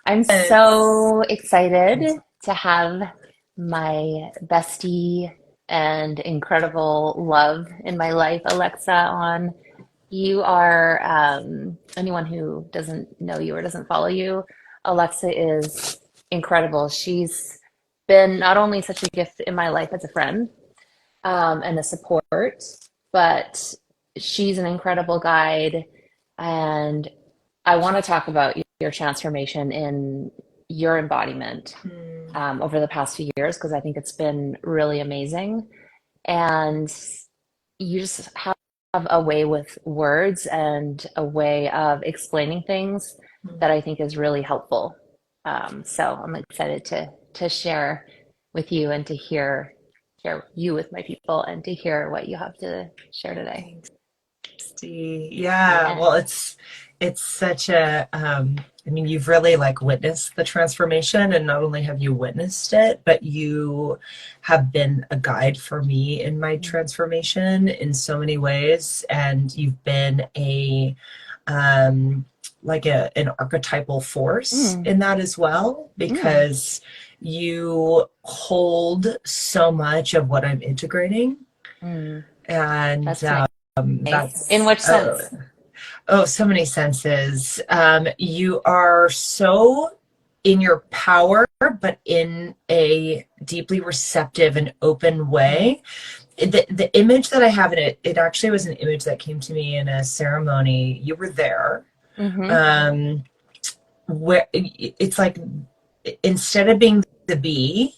I'm Yes. so excited to have my bestie and incredible love in my life, Alexa, on. You are, anyone who doesn't know you or doesn't follow you, Alexa is incredible. She's been not only such a gift in my life as a friend, and a support, but she's an incredible guide. And I want to talk about your transformation in your embodiment Mm. over the past few years because I think it's been really amazing. And you just have a way with words and a way of explaining things that I think is really helpful. So I'm excited to share with you and to share you with my people and to hear what you have to share today. Thanks, Steve. Yeah, Yeah. well, it's such a I mean, you've really like witnessed the transformation, and not only have you witnessed it, but you have been a guide for me in my transformation in so many ways, and you've been a um like an archetypal force Mm, in that as well, mm, because you hold so much of what I'm integrating. mm. And That's nice. In that's which sense? oh, so many senses. You are so in your power, but in a deeply receptive and open Mm, way. The image that I have in it, it actually was an image that came to me in a ceremony. You were there. hmm. Um, where it's like instead of being the bee,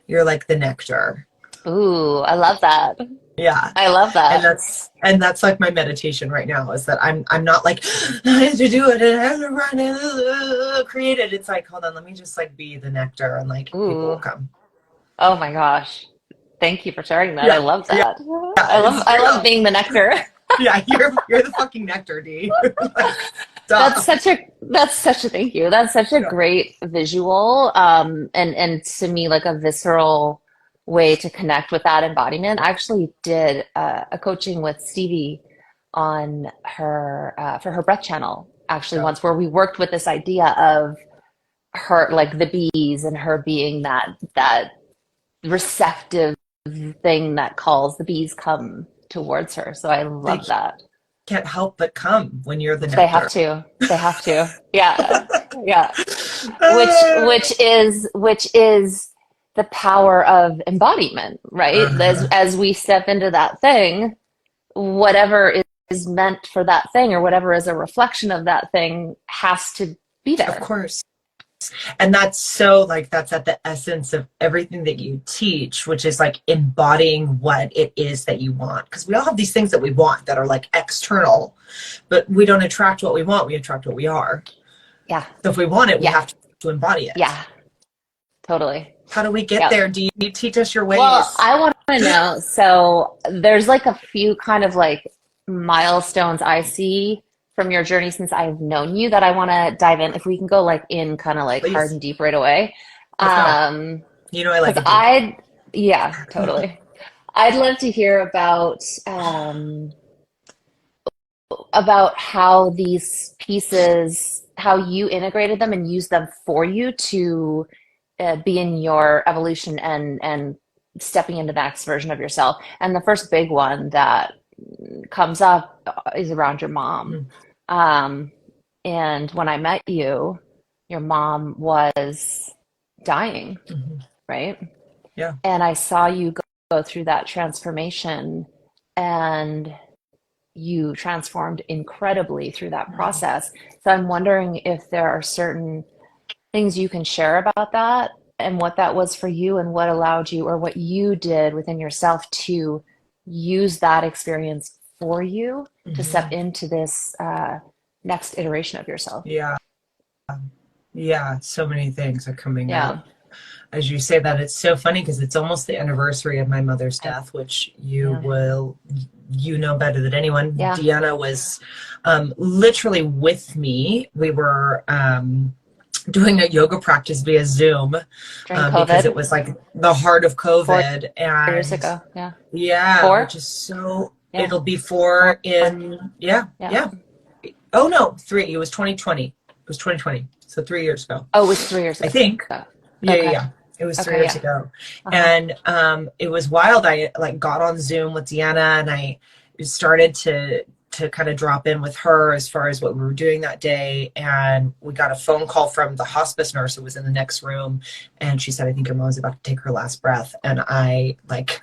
you're like the nectar. Ooh, I love that. Yeah. I love and that. that's like my meditation right now, is that I'm not like I have to do it and I have to run and create it. It's like, hold on, let me just like be the nectar, and like people will Ooh, come. oh my gosh. Thank you for sharing that. I Yeah, love yeah, that. yeah, it's I love true. being the nectar. Yeah, you're the fucking nectar, D. Like, stop. That's such a thank you. That's such a Yeah. great visual, and to me like a visceral way to connect with that embodiment. I actually did a coaching with Stevie on her for her breath channel actually Yeah. once where we worked with this idea of her like the bees and her being that receptive thing that calls the bees come towards her. So I They love that. can't help but come when you're the They have nectar. to. They have to. Yeah. Yeah. Uh, Which is the power of embodiment, right? uh-huh. As we step into that thing, whatever is meant for that thing or whatever is a reflection of that thing has to be Of there. course. And that's so like that's at the essence of everything that you teach, which is like embodying what it is that you want, because we all have these things that we want that are like external, but we don't attract what we want, we attract what we are. Yeah. So if we want it, we Yeah. have to embody it. Yeah. Totally. How do we get Yep. there? Do you teach us your Well, ways? I want to know. So there's like a few kind of like milestones I see from your journey since I've known you that I want to dive in. If we can go like in kind of like hard Please, and deep right away. let's go. Um, You know I like because it deep. yeah, totally. I'd love to hear about how these pieces, how you integrated them and used them for you to be in your evolution and stepping into the next version of yourself. And the first big one that comes up is around your mom. Mm-hmm. Um, and when I met you, your mom was dying, Mm-hmm. right? Yeah. And I saw you go through that transformation and you transformed incredibly through that process. So I'm wondering if there are certain things you can share about that and what that was for you and what allowed you or what you did within yourself to use that experience for you to step Mm-hmm. into this next iteration of yourself. Yeah. Yeah. So many things are coming up Yeah. as you say that. It's so funny because it's almost the anniversary of my mother's I, death, which yeah. you know better than anyone. Yeah. Deanna was literally with me. We were doing a yoga practice via Zoom During because it COVID, was like the heart of four COVID. years And ago. Yeah. yeah, which Four? is so, Yeah. it'll be Four. four in, yeah, Yeah. yeah. Oh no, three. It was 2020. It was 2020. So 3 years ago, Oh, it was 3 years I think. ago. Yeah, yeah, Okay. yeah. It was three Okay. years Yeah. ago. Uh-huh. And it was wild. I like got on Zoom with Deanna and I started to kind of drop in with her as far as what we were doing that day. And we got a phone call from the hospice nurse who was in the next room. And she said, I think your mom's about to take her last breath. And I like,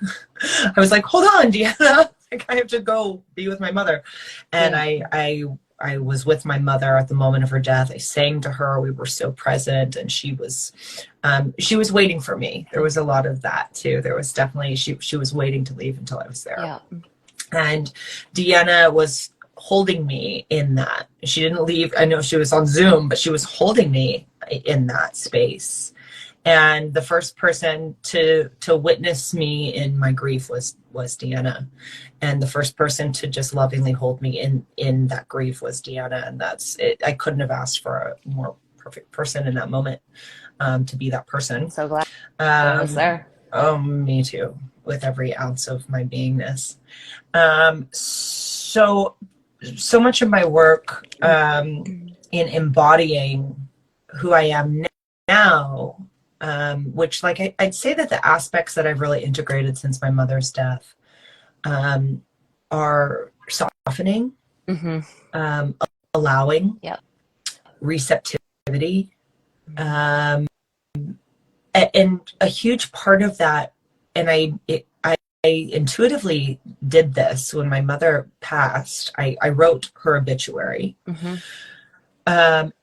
I was like, hold on, Deanna. Like, I have to go be with my mother. And Yeah. I was with my mother at the moment of her death. I sang to her. We were so present, and she was waiting for me. There was a lot of that too. There was definitely she was waiting to leave until I was there. Yeah. And Deanna was holding me in that. She didn't leave. I know she was on Zoom, but she was holding me in that space. And the first person to witness me in my grief was Deanna. And the first person to just lovingly hold me in that grief was Deanna. And that's it. I couldn't have asked for a more perfect person in that moment, to be that person. So glad I was Um, there. oh, me too, with every ounce of my beingness. So much of my work in embodying who I am now, which like I'd say that the aspects that I've really integrated since my mother's death are softening, Mm-hmm. allowing, Yep. receptivity, um, and a huge part of that, and I intuitively did this when my mother passed. I wrote her obituary. Mm-hmm.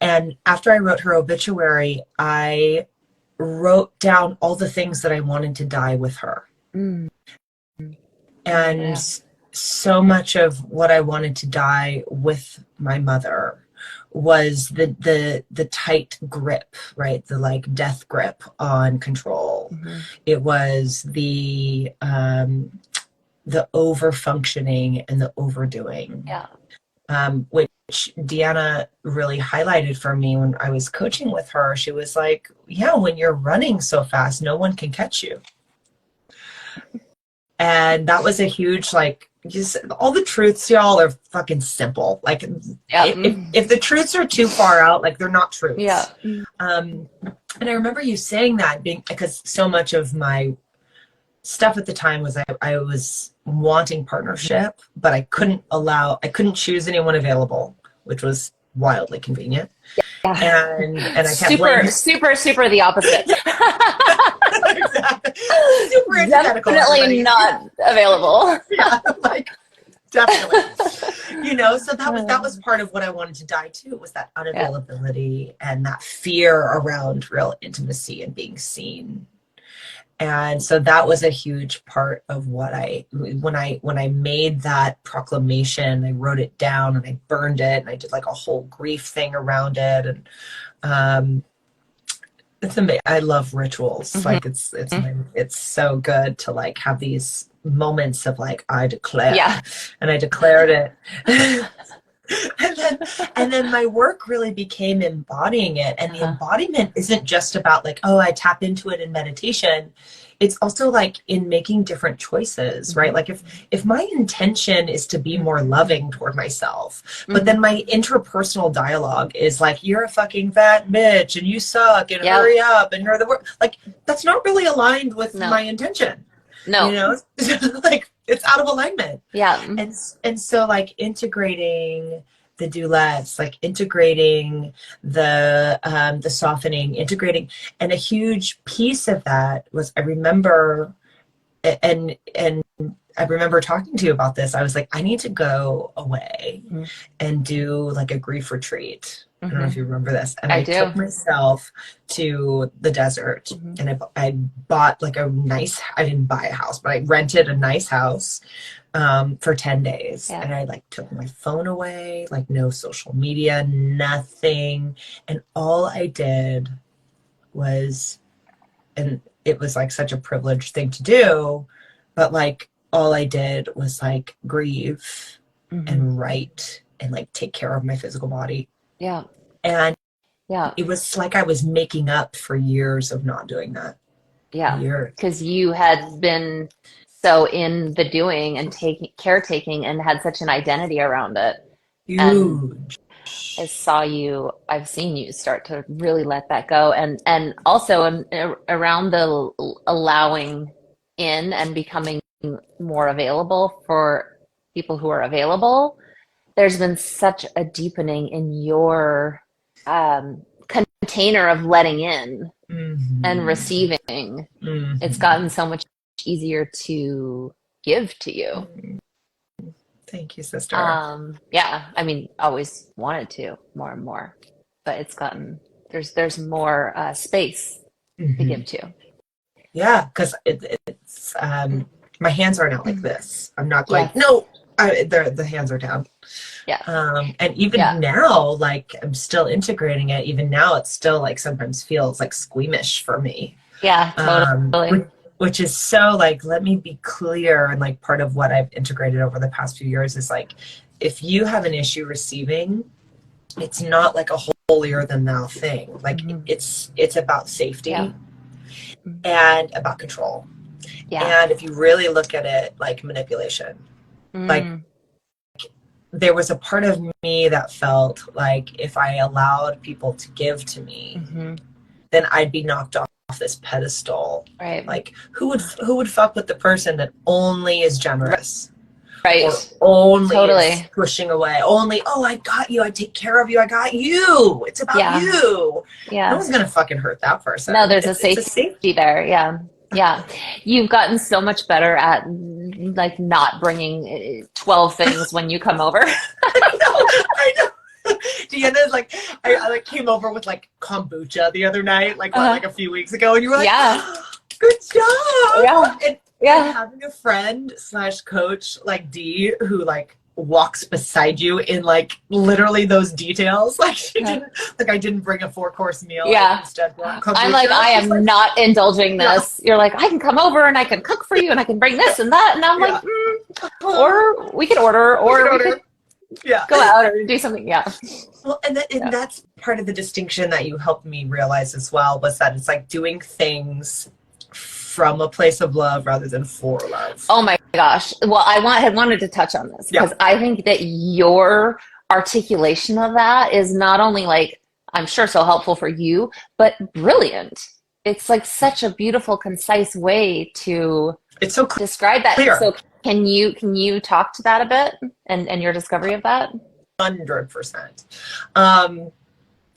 And after I wrote her obituary, I wrote down all the things that I wanted to die with her. Mm. And Yeah. so much of what I wanted to die with my mother was the tight grip, right? The like death grip on control. Mm-hmm. It was the over functioning and the overdoing, Yeah. which Deanna really highlighted for me when I was coaching with her. She was like, yeah, when you're running so fast, no one can catch you. And that was a huge, like, just all the truths, y'all, are fucking simple. Like, Yeah. if the truths are too far out, like, they're not truths. Yeah. And I remember you saying that because so much of my stuff at the time was I was wanting partnership, but I couldn't choose anyone available, which was wildly convenient. Yeah. And I kept Super, blaming. super, super the opposite. Exactly. Super antithetical, Definitely everybody. not available. Yeah, like definitely. So that was part of what I wanted to die to, was that Yeah. unavailability and that fear around real intimacy and being seen. And so that was a huge part of what when I made that proclamation, I wrote it down and I burned it and I did like a whole grief thing around it. And it's amazing. I love rituals. Mm-hmm. Like it's so good to like have these moments of like, I declare, Yeah. and I declared it. and then my work really became embodying it. And the embodiment isn't just about like, oh, I tap into it in meditation. It's also like in making different choices, right? Like if my intention is to be more loving toward myself, but then my interpersonal dialogue is like, you're a fucking fat bitch and you suck and hurry up and you're the worst. Like, that's not really aligned with my intention. No. Like it's out of alignment. Yeah. And so like integrating the duets, like integrating the softening, integrating, and a huge piece of that was I remember talking to you about this. I was like, I need to go away and do like a grief retreat. I don't know if you remember this. And I took myself to the desert and I bought like I didn't buy a house, but I rented a nice house for 10 days. Yeah. And I like took my phone away, like no social media, nothing. And all I did was, and it was like such a privileged thing to do, but like all I did was like grieve and write and like take care of my physical body. Yeah. And it was like I was making up for years of not doing that. Yeah. Because you had been so in the doing and caretaking and had such an identity around it. Huge. I've seen you start to really let that go. And also around the allowing in and becoming more available for people who are available, there's been such a deepening in your container of letting in and Mhm. receiving. It's Mhm. gotten so much easier to give to you. Thank you, sister. Yeah, I mean, always wanted to more and more, but it's gotten there's more space to give Mhm. to. Yeah, because it's my hands aren't out like this. I'm not going, Yes. no, the hands are down. Yeah. And even Yeah. now, like I'm still integrating it. Even now, it still like sometimes feels like squeamish for me. Yeah. um, Totally. which, which is so like, let me be clear. And like part of what I've integrated over the past few years is like, if you have an issue receiving, it's not like a holier than thou thing. Like Hmm. it's about Yeah. safety and about control. Yeah. And if you really look at it, like manipulation, like Mm. there was a part of me that felt like if I allowed people to give to me, Hmm. then I'd be knocked off this pedestal. Right. Like who would fuck with the person that only is generous or Right. only is Totally. pushing away, only, oh, I got you, I take care of you, I got you, it's about Yeah. you. No Yeah. one's gonna fucking hurt that No, person. there's a It's a safety safe. there. Yeah. Yeah. You've gotten so much better at like not bringing 12 things when you come over. I know. Deanna, like, I like came over with like kombucha the other night, like what, Uh, like a few weeks ago, and you were like, yeah. oh, good job. Yeah. And Yeah. having a friend slash coach like Dee who like walks beside you in like literally those details. Like she Yeah. didn't, like I didn't bring a 4-course meal and Yeah. instead brought I'm like, kombucha. I She's am like, not indulging yeah, this. You're like, I can come over and I can cook for you and I can bring yeah, this and that. And I'm like, yeah. or we could order, We can or we could order. Yeah. go out or do something. Yeah. Well, and Yeah. that's part of the distinction that you helped me realize as well, was that it's like doing things from a place of love rather than for love. Oh my gosh. Well, had wanted to touch on this Yeah. because I think that your articulation of that is not only like, I'm sure so helpful for you, but brilliant. It's like such a beautiful, concise way to It's so describe that. clear. So can you talk to that a bit and your discovery of that? 100%. Um,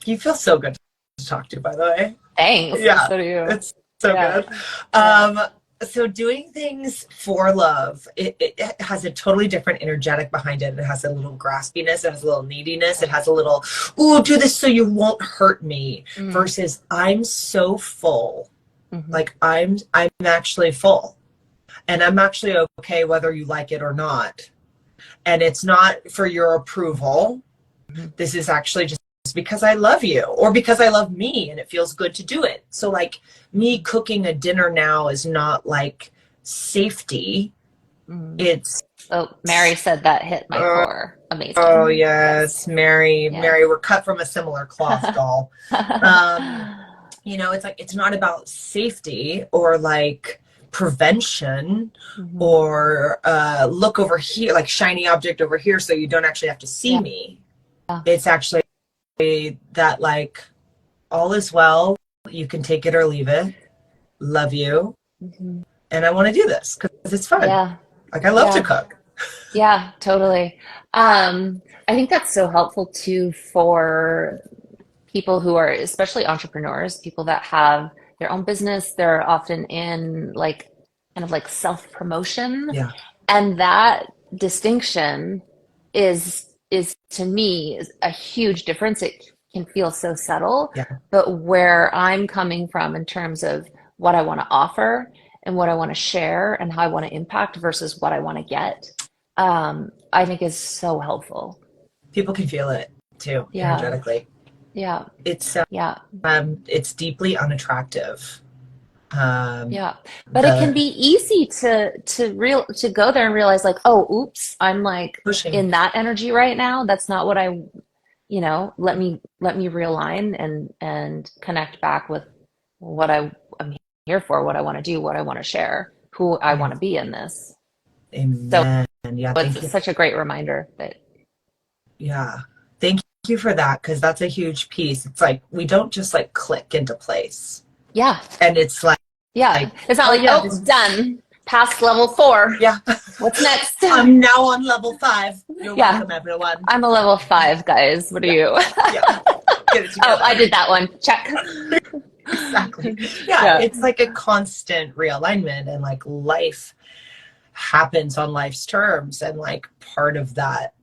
you feel so good to talk to, by the way. Thanks. Yeah, So do you. it's so Yeah. good. Yeah. Um, so doing things for love, it has a totally different energetic behind it. It has a little graspiness, it has a little neediness, it has a little, ooh, do this so you won't hurt me, Mm. versus I'm so full. Hmm. Like I'm actually full. And I'm actually okay whether you like it or not. And it's not for your approval. Hmm. This is actually just because I love you or because I love me and it feels good to do it. So like me cooking a dinner now is not like safety. Mm. It's Oh, Mary said that hit my oh, core. oh Amazing. Yes. yes, Mary, Yes. Mary, we're cut from a similar cloth, doll. Um, it's like it's not about safety or like prevention Hmm. or look over here, like shiny object over here so you don't actually have to see Yeah. me. It's actually that like all is well, you can take it or leave it, love you, Hmm. and I want to do this because it's fun. Yeah. Like I love to Yeah. cook. Yeah, totally. I think that's so helpful too for people who are, especially entrepreneurs, people that have their own business. They're often in like kind of like self-promotion. Yeah. And that distinction is to me is a huge difference. It can feel so subtle, Yeah. but where I'm coming from in terms of what I want to offer and what I want to share and how I want to impact versus what I want to get, I think is so helpful. People can feel it too, Yeah, energetically. yeah, It's yeah, it's deeply unattractive. yeah. But it can The be easy to go there and realize like, oh, oops, I'm like pushing. in that energy right now. That's not what I, let me realign and connect back with what I'm here for, what I want to do, what I want to share, who I Yeah. want to be in this. So Amen. Yeah, thank it's you. such a great reminder that Yeah. Thank you for that, because that's a huge piece. It's like we don't just like click into place. Yeah. And it's Yeah. like It's not oh like, yeah, oh, done. Past level 4. yeah. What's next? I'm now on level 5. You're Yeah. welcome, everyone. I'm a level 5, guys. What are Yeah, you? yeah. Get it Oh, I together. did that one. Check. Exactly. Yeah, Yeah. it's like a constant realignment, and like life happens on life's terms, and like part of that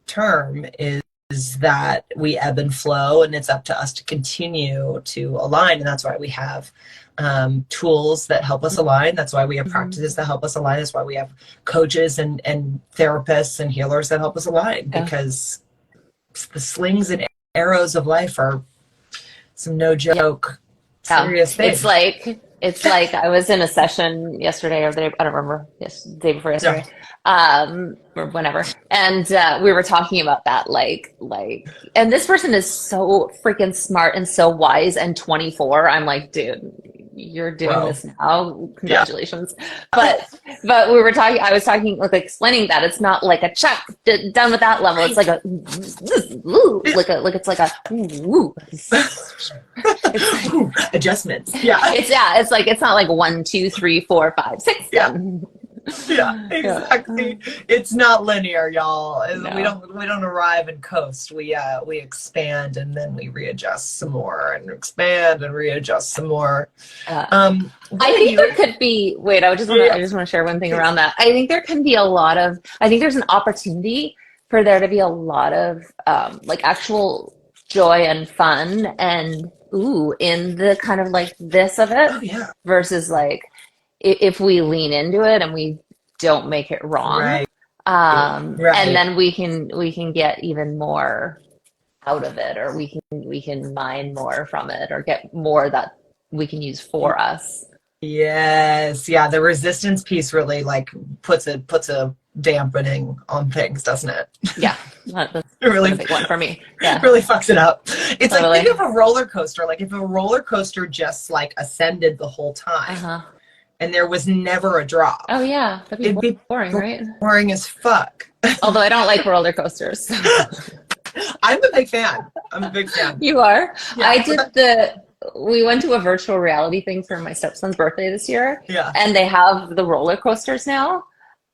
term is that we ebb and flow, and it's up to us to continue to align. And that's why we have tools that help us align. That's why we have Mhm. practices that help us align. That's why we have coaches and therapists and healers that help us align, Yeah. because the slings and arrows of life are some no joke Yeah. serious It's things. like it's like I was in a session yesterday or the day, I don't remember. Yes, the day before Yeah. yesterday. Or whenever. And we were talking about that and this person is so freaking smart and so wise and 24. I'm like, dude, you're doing Whoa. this now. Yeah. Congratulations. But but we were talking I was talking like explaining that it's not like a check done with that level. It's Right. like a ooh, like it's like a ooh. It's Adjustments. Yeah. it's like it's not like 1, 2, 3, 4, 5, 6 Yeah. done. Yeah, Yeah. exactly. It's not linear, y'all. We No. don't arrive and coast. We expand, and then we readjust some more, and expand and readjust some more. Uh, What I are think there you? could be, wait, Yeah, I just want to share one thing please. around that. I think there can be a lot of, I think there's an opportunity for there to be a lot of like actual joy and fun and ooh in the kind of like this of it Oh yeah. versus like if we lean into it and we don't make it wrong. Right. And Right. then we can get even more out of it, or we can mine more from it, or get more that we can use for us. Yes. Yeah. The resistance piece really like puts a dampening on things, doesn't it? Yeah, that's It been really a big one for me. Yeah, really fucks it up. It's like think totally. of a roller coaster. Like if a roller coaster just like ascended the whole time Uh-huh. and there was never a drop, Oh yeah, that'd be it'd be boring, right? boring as fuck. Although I don't like roller coasters. I'm a big fan. I'm a big fan. You are. Yeah. I did the. We went to a virtual reality thing for my stepson's birthday this year, Yeah. and they have the roller coasters now.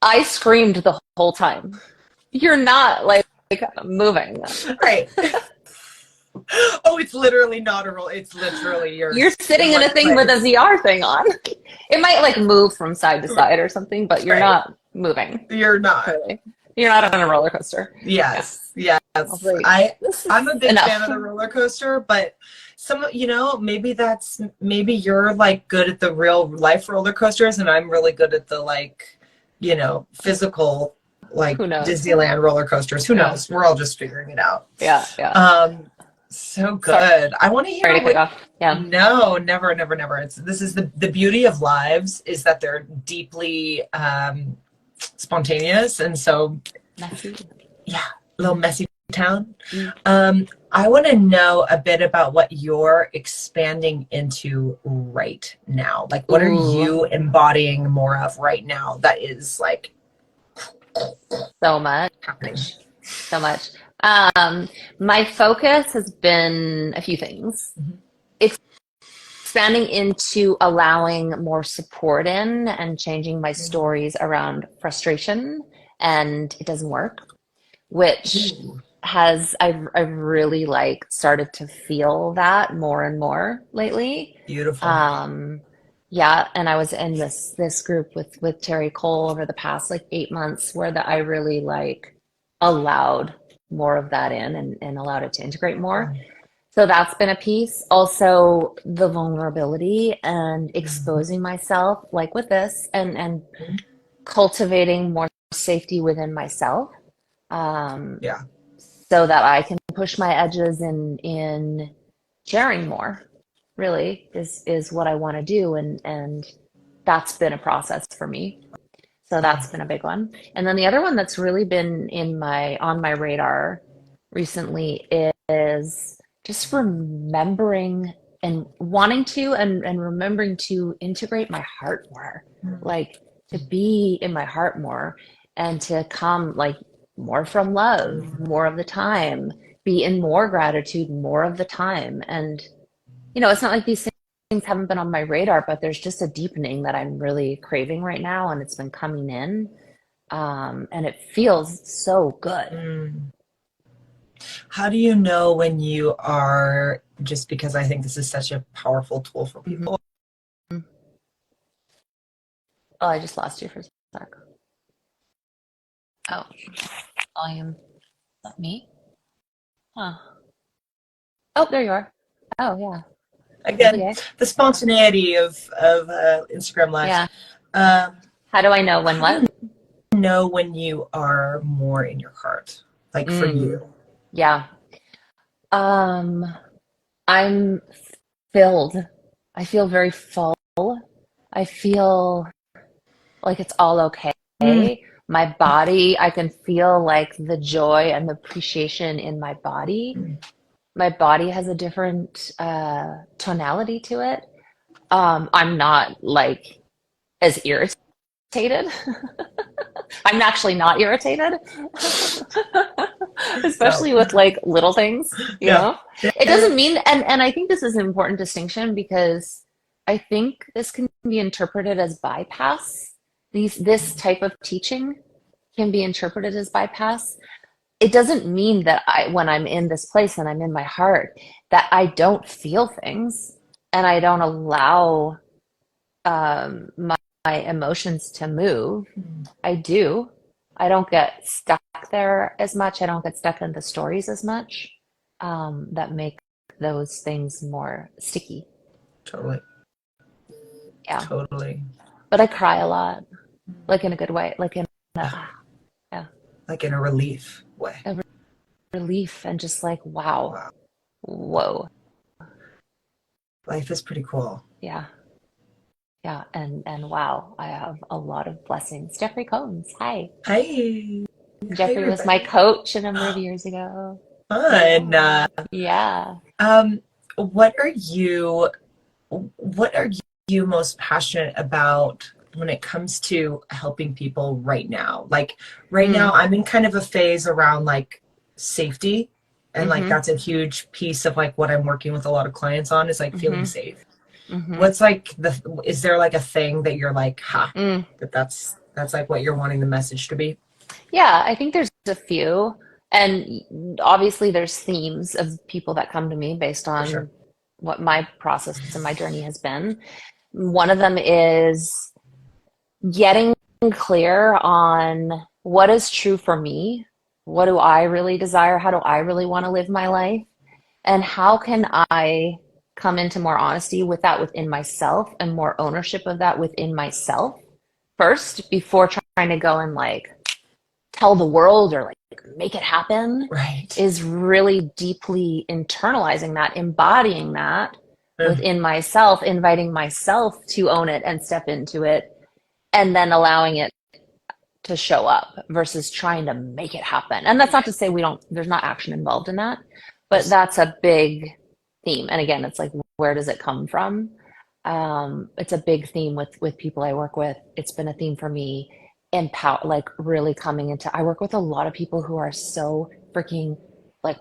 I screamed the whole time. You're not like moving. Right. Oh, it's literally not a roll. It's literally You're yours in sitting in one a thing with a place. VR thing on. It might like move from side to side or something, but you're Right. not moving. You're not. Really. You're not on a roller coaster. Yeah. Yes. Yes. I was like, this I'm a is big fan enough. of the roller coaster, but maybe you're like good at the real life roller coasters and I'm really good at the like, physical like Who knows? Disneyland roller coasters. Who Yeah. knows? We're all just figuring it out. Yeah. Yeah. Um, so Sorry good. I want to hear to cut you what. off. Yeah. No, never, never, never. This is the beauty of lives is that they're deeply spontaneous, and so Messy. yeah, a little messy town. Mm. I want to know a bit about what you're expanding into right now. Like, what are Ooh, you embodying more of right now that is like so much. happening? So much. My focus has been a few things. Mhm. Expanding into allowing more support in and changing my stories around frustration and it doesn't work, which Ooh, I've really like started to feel that more and more lately. beautiful. Um, yeah, and I was in this group with Terry Cole over the past like 8 months where I really like allowed more of that in and allowed it to integrate more. So that's been a piece. Also, the vulnerability and Mhm. exposing myself, like with this, and cultivating more safety within myself, um, Yeah. so that I can push my edges in sharing more. Really is what I want to do, and that's been a process for me. So that's been a big one. And then the other one that's really been in my on my radar recently is just remembering and wanting to and remembering to integrate my heart more. Like to be in my heart more and to come like more from love more of the time be in more gratitude more of the time. And, it's not like these things haven't been on my radar, but there's just a deepening that I'm really craving right now, and it's been coming in. And it feels so good. Mm. How do you know when you are, just because I think this is such a powerful tool for Mhm. people? Oh, I just lost you for a sec. Oh, volume. Is that me? Huh. Oh, there you are. Oh, yeah. Again, Okay. the spontaneity of Instagram Lives. Yeah. Um, How do I know when how do what? you know when you are more in your heart? Like for Mm, you. yeah. Um, I'm filled. I feel very full. I feel like it's all okay. Mm. My body, I can feel like the joy and the appreciation in my body. My body has a different tonality to it. I'm not like as irritated. I'm actually not irritated, No. especially with like little things, Yeah. It doesn't mean, and I think this is an important distinction because I think this can be interpreted as bypass. This type of teaching can be interpreted as bypass. It doesn't mean that when I'm in this place and I'm in my heart, that I don't feel things and I don't allow my emotions to move. I do. I don't get stuck there as much. I don't get stuck in the stories as much, that make those things more sticky. Totally. Yeah. Totally. But I cry a lot, like in a good way, like in a, Yeah. yeah, Like in a relief way. a relief and just like, wow, Wow. whoa. Life is pretty cool. Yeah. Yeah. And wow, I have a lot of blessings. Jeffrey Combs. Hi. Hi. Hi, Jeffrey was my everybody. coach a number of years ago. Fun. Yeah. Yeah. Um, what are you what are you most passionate about when it comes to helping people right now? Like right now, Mm. I'm in kind of a phase around like safety. And like Mm-hmm. that's a huge piece of like what I'm working with a lot of clients on is like feeling Mm-hmm. safe. Mm-hmm. What's like is there like a thing that you're like, ha, Mm. that's like what you're wanting the message to be? Yeah, I think there's a few. And obviously there's themes of people that come to me based For sure. on what my process and my journey has been. One of them is getting clear on what is true for me. What do I really desire? How do I really want to live my life? And how can I come into more honesty with that within myself and more ownership of that within myself first before trying to go and like tell the world or like make it happen, Right. is really deeply internalizing that, embodying that Mm. within myself, inviting myself to own it and step into it, and then allowing it to show up versus trying to make it happen. And that's not to say there's not action involved in that, but that's a big theme. And again, it's like, where does it come from? It's a big theme with people I work with. It's been a theme for me. Empower, like really coming into. I work with a lot of people who are so freaking like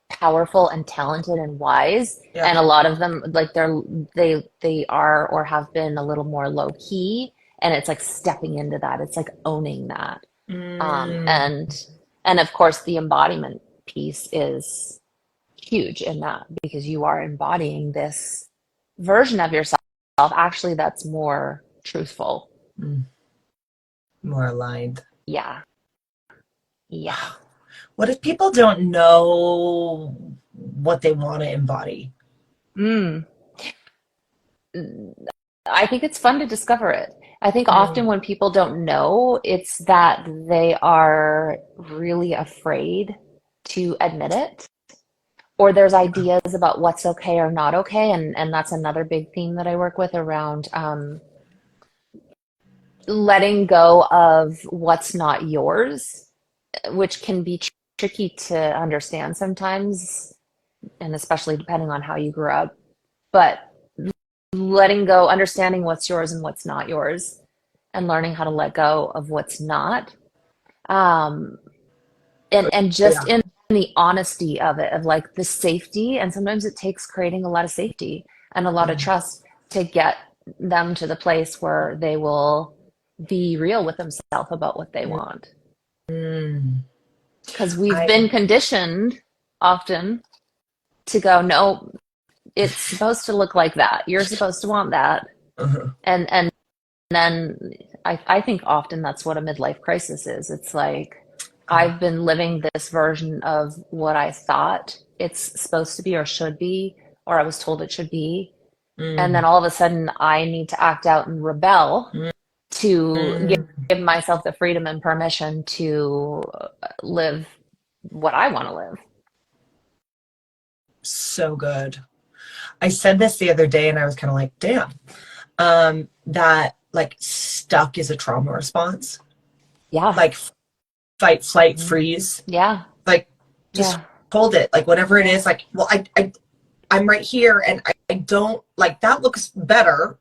powerful and talented and wise, Yeah. and a lot of them like they are or have been a little more low key, and it's like stepping into that. It's like owning that, Mm. and of course the embodiment piece is huge in that because you are embodying this version of yourself actually that's more truthful. Mm. More aligned. Yeah. Yeah. What if people don't know what they want to embody? Mm. I think it's fun to discover it. I think often Mm. when people don't know, it's that they are really afraid to admit it, or there's ideas about what's okay or not okay. And that's another big theme that I work with around letting go of what's not yours, which can be tricky to understand sometimes, and especially depending on how you grew up. But letting go, understanding what's yours and what's not yours, and learning how to let go of what's not. Um, and just Yeah. in the honesty of it, of like the safety. And sometimes it takes creating a lot of safety and a lot of Mm. trust to get them to the place where they will be real with themselves about what they want. Mm. Because we've I been conditioned often to go, no, it's supposed to look like that. You're supposed to want that. uh And then I think often that's what a midlife crisis is. It's like I've been living this version of what I thought it's supposed to be or should be, or I was told it should be. And then mm. all of a sudden I need to act out and rebel Mm. to Mm. give myself the freedom and permission to live what I want to live. So good. I said this the other day and I was kind of like, damn, that like stuck is a trauma response. Yeah. Like fight, flight, Mhm. freeze. Yeah. Like just Yeah. hold it. Like whatever it is, like, well, I'm right here and I don't like that looks better,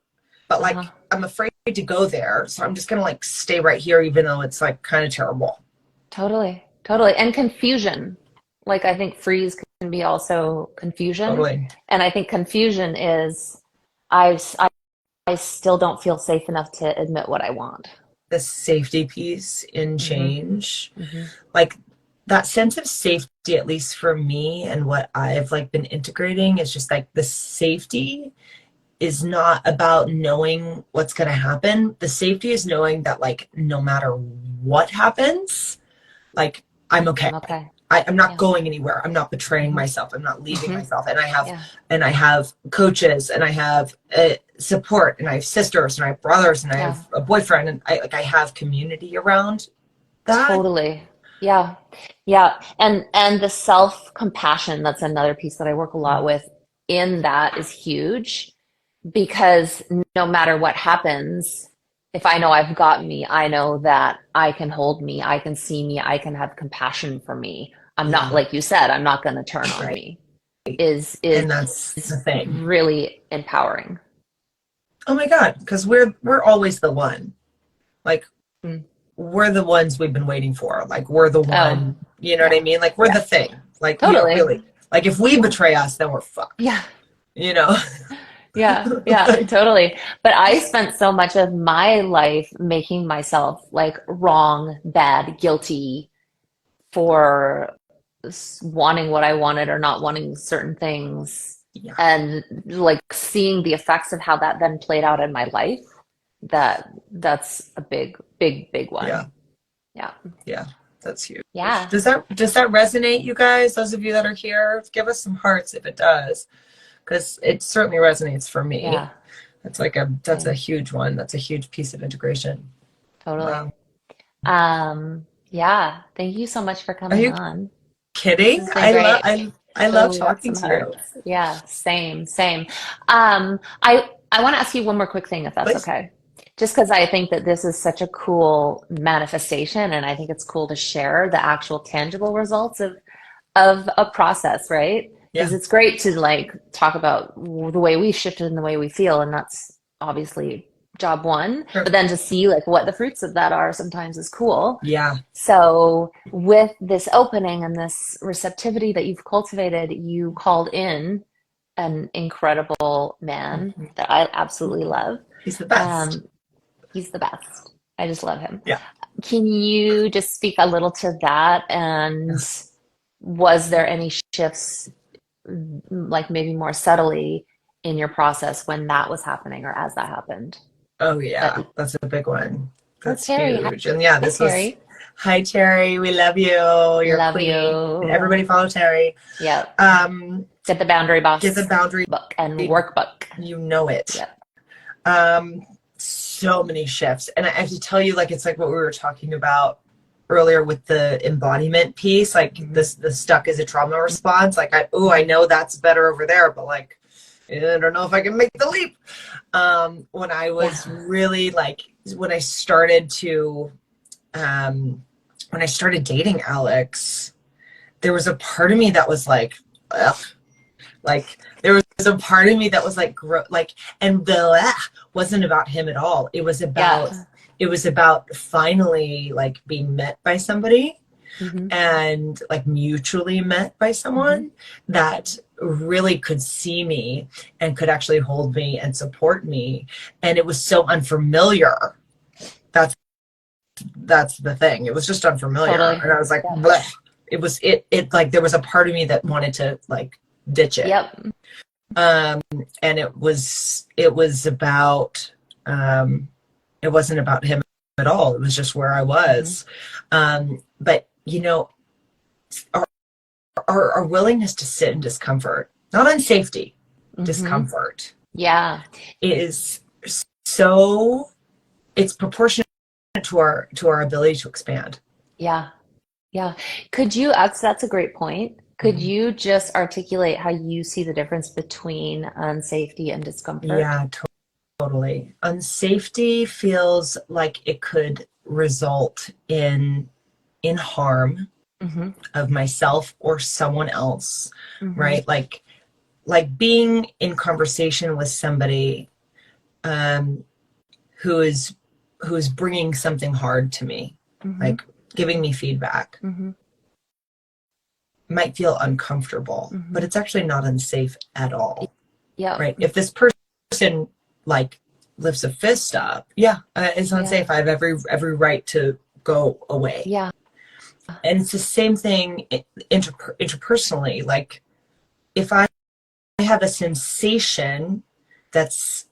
but like Uh-huh. I'm afraid to go there. So I'm just gonna like stay right here even though it's like kind of terrible. Totally. Totally. And confusion. Like I think freeze can be also confusion. Totally. And I think confusion is I, I, I still don't feel safe enough to admit what I want. The safety piece in Hmm. change. Hmm. Like that sense of safety, at least for me and what I've like been integrating is just like the safety is not about knowing what's going to happen. The safety is knowing that like no matter what happens, like I'm okay. I'm okay. I'm not Yeah. going anywhere. I'm not betraying Hmm. myself. I'm not leaving Hmm. myself. Yeah. And I have coaches and I have support and I have sisters and I have brothers and I Yeah. have a boyfriend and I have community around that. Totally. Yeah. Yeah. And the self-compassion, that's another piece that I work a lot with in that is huge because no matter what happens, if I know I've got me, I know that I can hold me, I can see me, I can have compassion for me. I'm not, Yeah. like you said, I'm not going to turn on Right. me. Is And that's the thing. really empowering. Oh my God, because we're always the one. Like Mm. we're the ones we've been waiting for. Like we're the Oh, one, you know what I yeah. mean? Like we're Yeah. the thing. Like, you know, Totally. really. Like if we Yeah. betray us, then we're fucked. Yeah. You know? Yeah, yeah, Like, totally. But I spent so much of my life making myself like wrong, bad, guilty for wanting what I wanted or not wanting certain things. yeah, And like seeing the effects of how that then played out in my life, that's a big, big, big yeah, one. Yeah. yeah. That's huge. Yeah. Does that resonate, you guys? Those of you that are here, give us some hearts if it does. Because it certainly resonates for me. Yeah. That's a Same. huge one. That's a huge piece of integration. Totally. Wow. Yeah. Thank you so much for Are coming you on. This kidding? has been great. I love Totally got talking some to you. hearts. Yeah, same, same. I want to ask you one more quick thing, if that's Please. okay. Just because I think that this is such a cool manifestation, and I think it's cool to share the actual tangible results of a process, right? Because Yeah. it's great to like talk about the way we shifted and the way we feel, and that's obviously job one. Sure. But then to see like what the fruits of that are sometimes is cool. Yeah. So, with this opening and this receptivity that you've cultivated, you called in an incredible man Mhm. that I absolutely love. He's the best. Um, he's the best. I just love him. Yeah. Can you just speak a little to that? And was there any shifts, like maybe more subtly, in your process when that was happening or as that happened? Oh That, yeah. That's a big one. oh, That's Terry. Hi, huge. And yeah, this was Terry. hi Terry. We love you. You're Love queen. you. Everybody follow Terry. Yep. Um, Get the Boundary get the Boss boundary. book and workbook. You know it. Yep. So many shifts. And I have to tell you, like, it's like what we were talking about earlier with the embodiment piece, like Mhm. this, the stuck is a trauma response. Like, I know that's better over there, but like, I don't know if I can make the leap. When I Yeah. was really like, when I started to, when I started dating Alex, there was a part of me that was like, ugh. Like there was a part of me that was like, and the wasn't about him at all. Yeah. It was about finally like being met by somebody. Hmm. and like mutually met by Hmm. someone that really could see me and could actually hold me and support me. And it was so unfamiliar. That's the thing. It was just unfamiliar. Totally. And I was like, Yep. bleh. It like there was a part of me that wanted to like ditch it. Yep. And it was about it wasn't about him at all. It was just where I Hmm. was. But our, our willingness to sit in discomfort, not unsafety, Hmm. discomfort, Yeah. is so, it's proportionate to our ability to expand. Yeah. Yeah. That's a great point. Could Mhm. you just articulate how you see the difference between unsafety and discomfort? Yeah, totally. Unsafety feels like it could result in harm Hmm. of myself or someone else, Hmm. right? Like being in conversation with somebody um, who is bringing something hard to me, Hmm. like giving me feedback, Hmm. might feel uncomfortable, but Hmm. it's actually not unsafe at all, Yep. right? If this person like lifts a fist up, yeah, it's Yeah. unsafe. I have every right to go away. Yeah. And it's the same thing interpersonally. Like if I have a sensation that's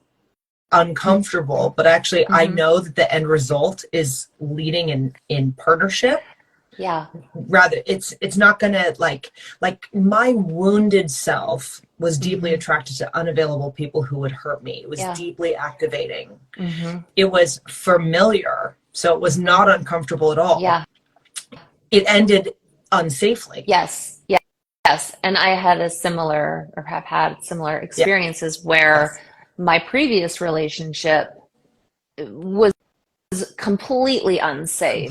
uncomfortable, but actually I Hmm. know that the end result is leading in partnership, Yeah. rather it's not gonna like my wounded self was deeply Hmm. attracted to unavailable people who would hurt me. It was Yeah. deeply activating. Hmm. It was familiar, so it was Hmm. not uncomfortable at all. Yeah. It ended unsafely. Yes. Yes. Yes. And I had a similar, or have had similar Yeah. experiences where Yes. my previous relationship was completely unsafe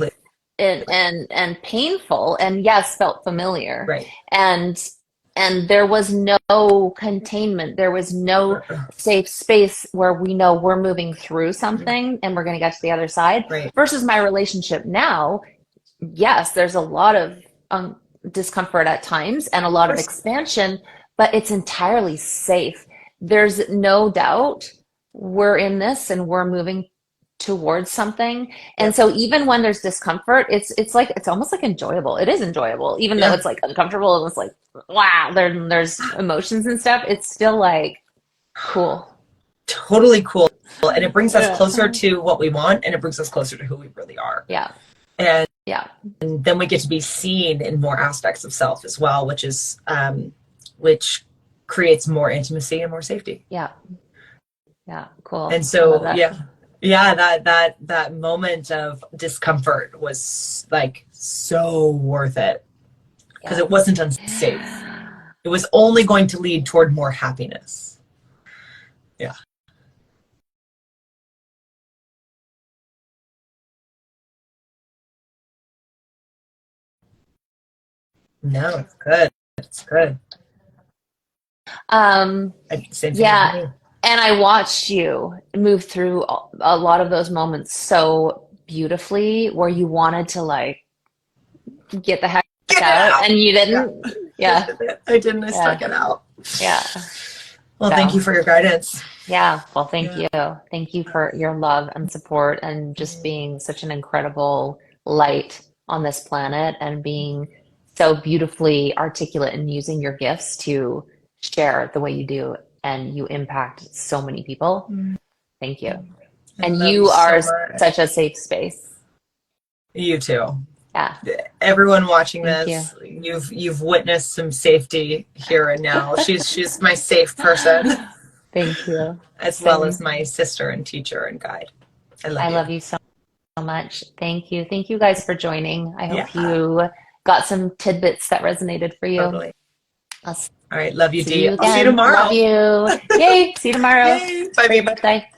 Completely. and painful, and yes, felt familiar. Right. And there was no containment. There was no safe space where we know we're moving through something and we're going to get to the other side. Right. Versus my relationship now, yes, there's a lot of discomfort at times and a Of lot of course. expansion, but it's entirely safe. There's no doubt we're in this and we're moving towards something. And Yep. so even when there's discomfort, it's like it's almost like enjoyable. It is enjoyable, even though Yeah. it's like uncomfortable and it's like wow, there's emotions and stuff. It's still like cool. Totally cool. And it brings us Yeah. closer to what we want, and it brings us closer to who we really are. Yeah. And Yeah. then we get to be seen in more aspects of self as well, which creates more intimacy and more safety. Yeah. Yeah. Cool. And I love so that. yeah, that moment of discomfort was like so worth it because Yeah. it wasn't unsafe. It was only going to lead toward more happiness. Yeah. No, it's good. It's good. Um, Same thing with yeah, me. and I watched you move through a lot of those moments so beautifully where you wanted to like get the heck Get it out out. and you Yeah. didn't. Yeah, I didn't. I yeah, stuck it out. yeah. Well, thank So, you for your guidance. yeah, well, thank Yeah. you. Thank you for your love and support and just being such an incredible light on this planet and being so beautifully articulate and using your gifts to share the way you do and you impact so many people. Thank you. I And love you you so are much. such a safe space. You too. Yeah, Everyone watching thank you. this, you've witnessed some safety here and now. She's my safe person, Thank you. as well as Same. my sister and teacher and guide. I love I you. love you so much. Thank you. Thank you guys for joining. I hope Yeah, you got some tidbits that resonated for you. totally. I'll All right, love you, see Dee. you I'll see you again. Love tomorrow. you. Yay. See you tomorrow Yay. Bye, for your baby. birthday.